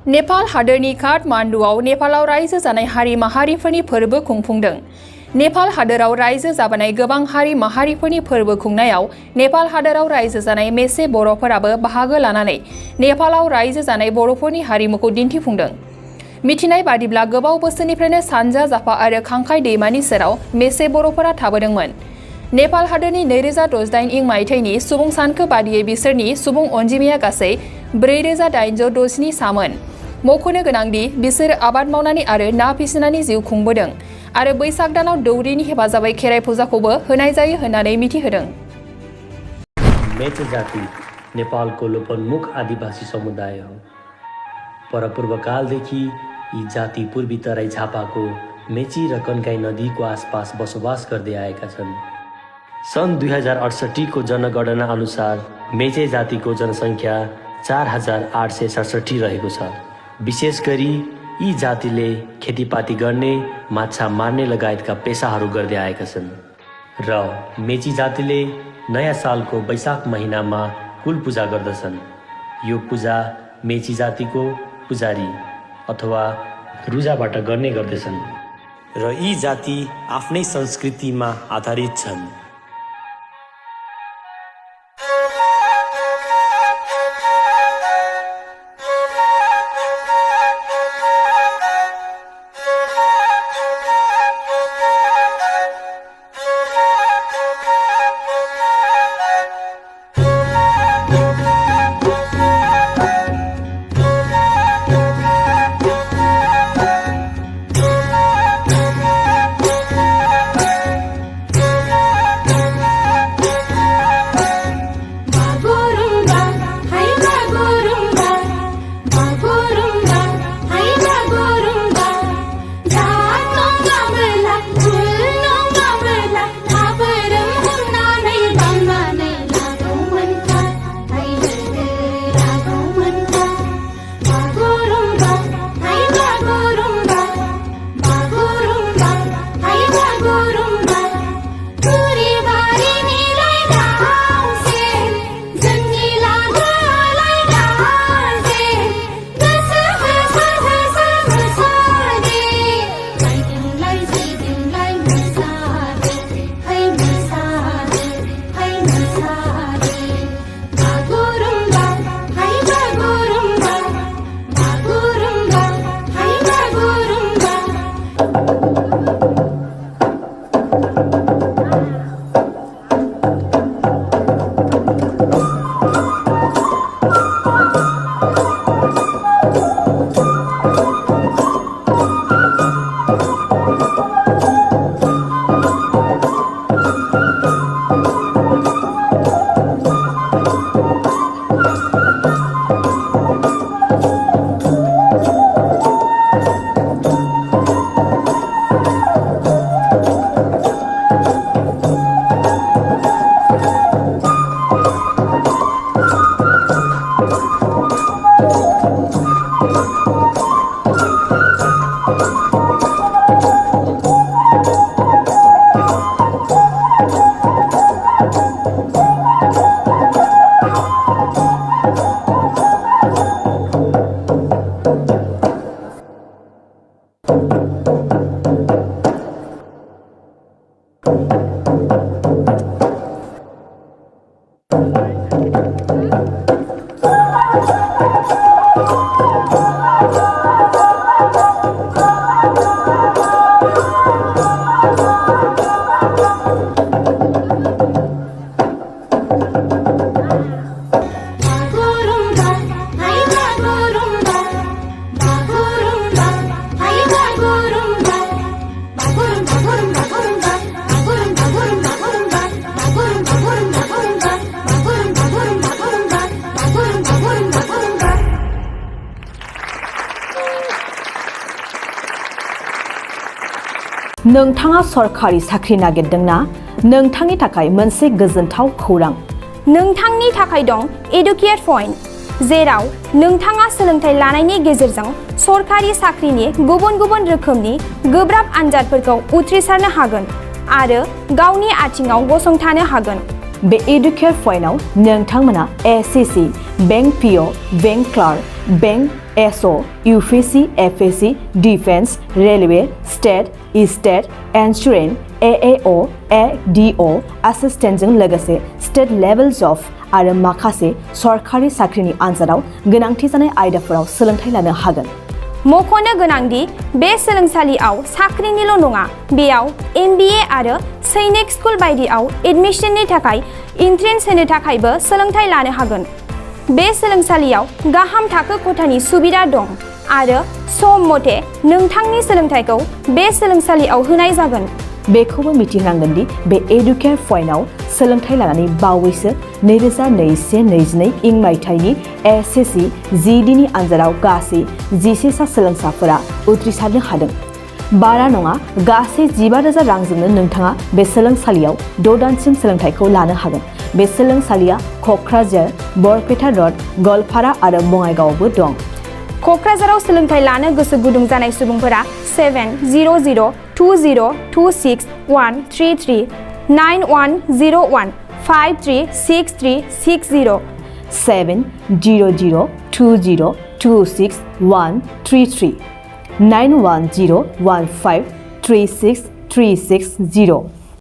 नेपाल हादोरनि काठमान्डुआव नेपालाव रायजो जानाय हारि माहारिफोरनि फोरबो खुंफुंदों। नेपाल हादोराव रायजो जाबोनाय गोबां हारि माहारिफोरनि फोरबो खुंनायाव नेपाल हादोराव रायजो जानाय मेसे बर'फोराबो बाहागो लानानै नेपालाव रायजो जानाय बर'फोरनि हारिमुखौ दिन्थिफुंदों। मिथिनाय बादिब्ला गोबाव बोसोरनिफ्रायनो सानजा जाफा आरो खांखाय दैमानि सेराव मेसे बर'फोरा थाबोदोंमोन। नेपाल हादोरनि 2068 इं मायथाइनि सुबुं सानखो बादियै बिसोरनि सुबुं अनजिमाया गासै 4867 सामोन। मख'नो गोनांदि बिसोर आबाद मावनानै आरो ना फिसिनानै जिउ खुंबोदों आरो बैसाग दानाव दौरिनि हेफाजाबै खेराइ फुजाखौबो होनाय जायो होननानै मिथिहोदों। मेचे जाति नेपालको लोपोन्मुख आदिवासी समुदाय हो। परपूर्वकालदेखि यी जाति पूर्वी तराई झापाको मेची र कन्काई नदीको आसपास बसोबास गर्दै आएका छन्। सन् 2068 को जनगणना अनुसार मेचे जातिको जनसङ्ख्या 4867 रहेको छ। विशेष गरी यी जातिले खेतीपाती गर्ने, माछा मार्ने लगायतका पेसाहरू गर्दै आएका छन् र मेची जातिले नयाँ सालको वैशाख महिनामा कुल पूजा गर्दछन्। यो पूजा मेची जातिको पुजारी अथवा रुजाबाट गर्ने गर्दछन् र यी जाति आफ्नै संस्कृतिमा आधारित छन्। नोंथाङा सरकारि साख्रि नागिरदोंना? नोंथांनि थाखाय मोनसे गोजोनथाव खौरां। नोंथांनि थाखाय दं एडुकेट पॉइंट, जेराव नोंथाङा सोलोंथाइ लानायनि गेजेरजों सरकारि साख्रिनि गुबुन गुबुन रोखोमनि गोब्राब आनजादफोरखौ उथ्रिसारनो हागोन आरो गावनि आथिङाव गसंथानो हागोन। बे एडुकेट पॉइंटआव नोंथांमोना SSC, bank PO, bank clerk, bank SO UPSC FSC defence railway state state insurance एएअ एडिअ एसिस्टेन्टजों लोगोसे स्टेट लेभेल जब आरो माखासे सरकारि साख्रिनि आनजादाव गोनांथि जानाय आयदाफोराव सोलोंथाइ लानो हागोन। मख'नो गोनांदि बे सोलोंसालियाव साख्रिनिल' नङा, बेयाव MBA आरो सैनिक स्कुल बायदियाव एडमिशननि थाखाय एन्ट्रेन्स होनो थाखायबो सोलोंथाइ लानो हागोन। बे सोलोंसालियाव गाहाम थाखो खथानि सुबिदा दं आरो सम मथे नोंथांनि सोलोंथाइखौ बे सोलोंसालियाव होनाय जागोन। बेखौबो मिथिनांगोन दि बे एडुकेयार पइन्टआव सोलोंथाइ लानानै बावैसो 2021-22 इं मायथाइनि SSC GDनि आनजादाव गासै 11 सा सोलोंसाफोरा उथ्रिसारनो हादों। बारा नङा, गासै 15,000 रांजोंनो नोंथाङा बे सोलोंसालियाव 6 दानसिम सोलोंथाइखौ लानो हागोन। बे सोलोंसालिया क'क्राझार, बरपेटा रड, गवालपारा आरो बङाइगावआवबो दं। क'क्राझाराव सोलोंथाइ लानो गोसो गुदुं जानाय सुबुंफोरा 70020261133 9101536360 70020261133 9101536360